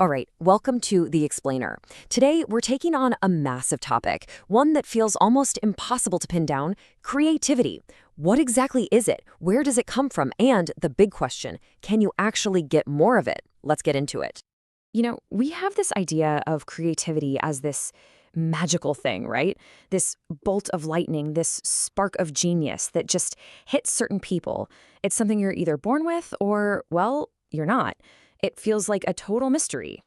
All right, welcome to The Explainer. Today, we're taking on a massive topic, one that feels almost impossible to pin down: creativity. What exactly is it? Where does it come from? And the big question, can you actually get more of it? Let's get into it. We have this idea of creativity as this magical thing, right? This bolt of lightning, this spark of genius that just hits certain people. It's something you're either born with or, well, you're not. It feels like a total mystery.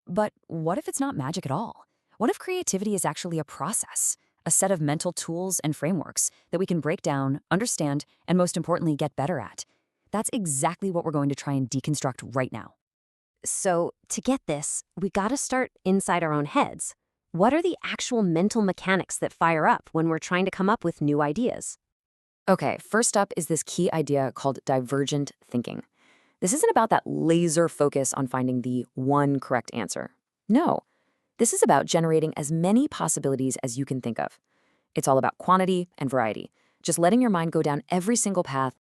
But what if it's not magic at all? What if creativity is actually a process, a set of mental tools and frameworks that we can break down, understand, and most importantly, get better at? That's exactly what we're going to try and deconstruct right now. So, to get this, we gotta start inside our own heads. What are the actual mental mechanics that fire up when we're trying to come up with new ideas? Okay, first up is this key idea called divergent thinking. This isn't about that laser focus on finding the one correct answer. No, this is about generating as many possibilities as you can think of. It's all about quantity and variety, just letting your mind go down every single path.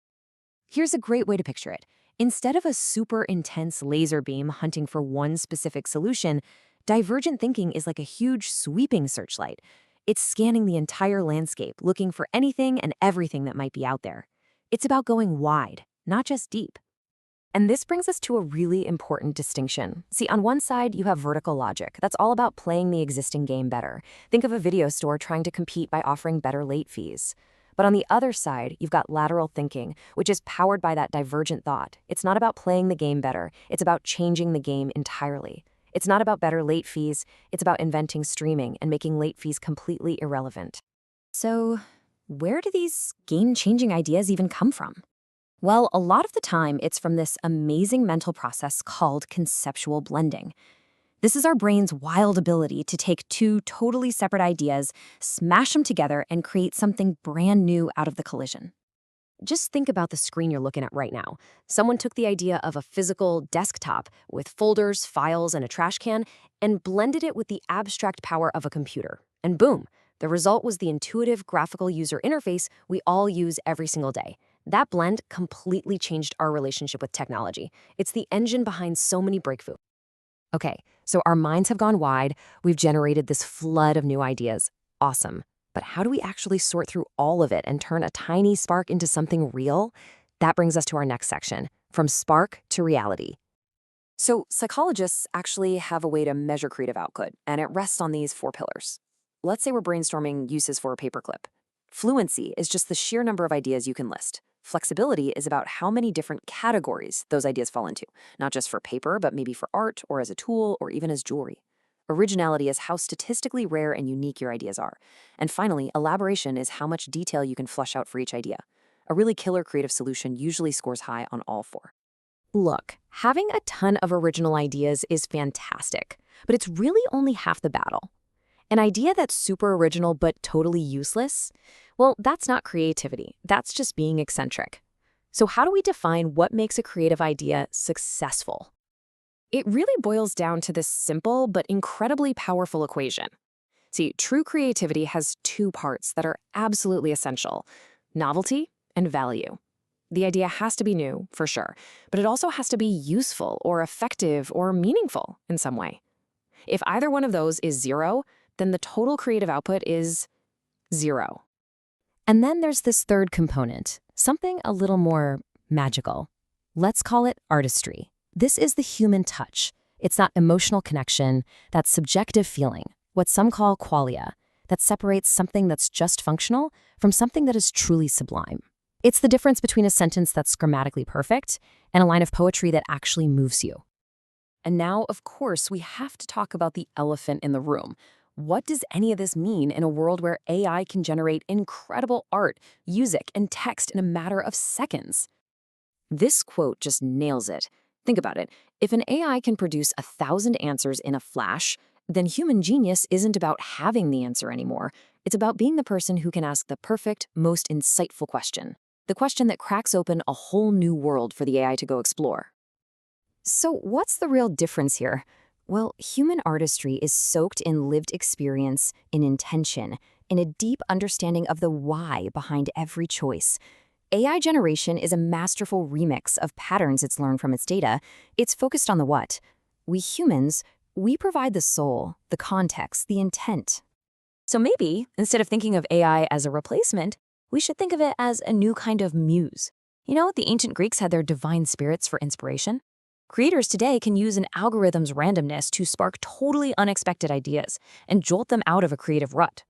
Here's a great way to picture it. Instead of a super intense laser beam hunting for one specific solution, divergent thinking is like a huge sweeping searchlight. It's scanning the entire landscape, looking for anything and everything that might be out there. It's about going wide, not just deep. And this brings us to a really important distinction. See, on one side, you have vertical logic. That's all about playing the existing game better. Think of a video store trying to compete by offering better late fees. But on the other side, you've got lateral thinking, which is powered by that divergent thought. It's not about playing the game better. It's about changing the game entirely. It's not about better late fees. It's about inventing streaming and making late fees completely irrelevant. So, where do these game-changing ideas even come from? Well, a lot of the time, it's from this amazing mental process called conceptual blending. This is our brain's wild ability to take two totally separate ideas, smash them together, and create something brand new out of the collision. Just think about the screen you're looking at right now. Someone took the idea of a physical desktop with folders, files, and a trash can and blended it with the abstract power of a computer. And boom, the result was the intuitive graphical user interface we all use every single day. That blend completely changed our relationship with technology. It's the engine behind so many breakthroughs. Okay, so our minds have gone wide. We've generated this flood of new ideas. Awesome. But how do we actually sort through all of it and turn a tiny spark into something real? That brings us to our next section, from spark to reality. So psychologists actually have a way to measure creative output, and it rests on these 4 pillars. Let's say we're brainstorming uses for a paperclip. Fluency is just the sheer number of ideas you can list. Flexibility is about how many different categories those ideas fall into, not just for paper, but maybe for art or as a tool or even as jewelry. Originality is how statistically rare and unique your ideas are. And finally, elaboration is how much detail you can flesh out for each idea. A really killer creative solution usually scores high on all 4. Look, having a ton of original ideas is fantastic, but it's really only half the battle. An idea that's super original but totally useless? Well, that's not creativity. That's just being eccentric. So how do we define what makes a creative idea successful? It really boils down to this simple but incredibly powerful equation. See, true creativity has 2 parts that are absolutely essential: novelty and value. The idea has to be new, for sure, but it also has to be useful or effective or meaningful in some way. If either one of those is 0, then the total creative output is 0. And then there's this third component, something a little more magical. Let's call it artistry. This is the human touch. It's that emotional connection, that subjective feeling, what some call qualia, that separates something that's just functional from something that is truly sublime. It's the difference between a sentence that's grammatically perfect and a line of poetry that actually moves you. And now, of course, we have to talk about the elephant in the room. What does any of this mean in a world where AI can generate incredible art, music, and text in a matter of seconds? This quote just nails it. Think about it. If an AI can produce 1,000 answers in a flash, then human genius isn't about having the answer anymore. It's about being the person who can ask the perfect, most insightful question. The question that cracks open a whole new world for the AI to go explore. So what's the real difference here? Well, human artistry is soaked in lived experience, in intention, in a deep understanding of the why behind every choice. AI generation is a masterful remix of patterns it's learned from its data. It's focused on the what. We humans, we provide the soul, the context, the intent. So maybe, instead of thinking of AI as a replacement, we should think of it as a new kind of muse. You know, the ancient Greeks had their divine spirits for inspiration. Creators today can use an algorithm's randomness to spark totally unexpected ideas and jolt them out of a creative rut.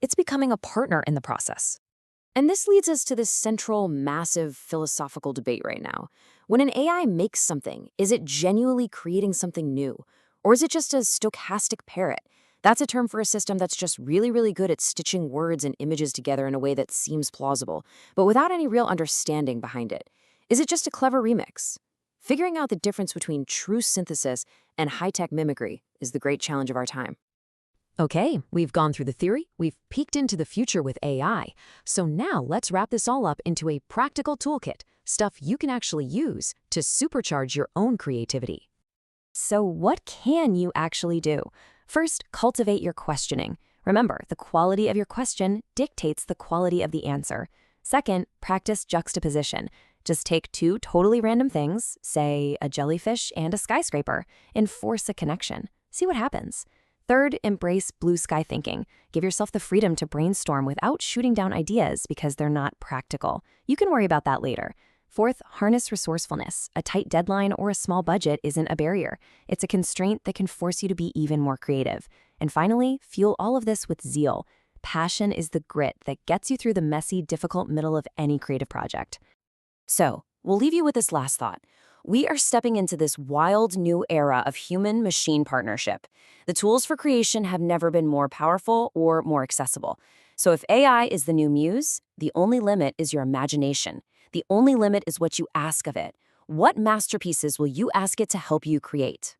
It's becoming a partner in the process. And this leads us to this central, massive philosophical debate right now. When an AI makes something, is it genuinely creating something new? Or is it just a stochastic parrot? That's a term for a system that's just really, really good at stitching words and images together in a way that seems plausible, but without any real understanding behind it. Is it just a clever remix? Figuring out the difference between true synthesis and high-tech mimicry is the great challenge of our time. Okay, we've gone through the theory, we've peeked into the future with AI, so now let's wrap this all up into a practical toolkit, stuff you can actually use to supercharge your own creativity. So what can you actually do? First, cultivate your questioning. Remember, the quality of your question dictates the quality of the answer. Second, practice juxtaposition. Just take two totally random things, say a jellyfish and a skyscraper, and force a connection. See what happens. Third, embrace blue sky thinking. Give yourself the freedom to brainstorm without shooting down ideas because they're not practical. You can worry about that later. Fourth, harness resourcefulness. A tight deadline or a small budget isn't a barrier. It's a constraint that can force you to be even more creative. And finally, fuel all of this with zeal. Passion is the grit that gets you through the messy, difficult middle of any creative project. So, we'll leave you with this last thought. We are stepping into this wild new era of human-machine partnership. The tools for creation have never been more powerful or more accessible. So if AI is the new muse, the only limit is your imagination. The only limit is what you ask of it. What masterpieces will you ask it to help you create?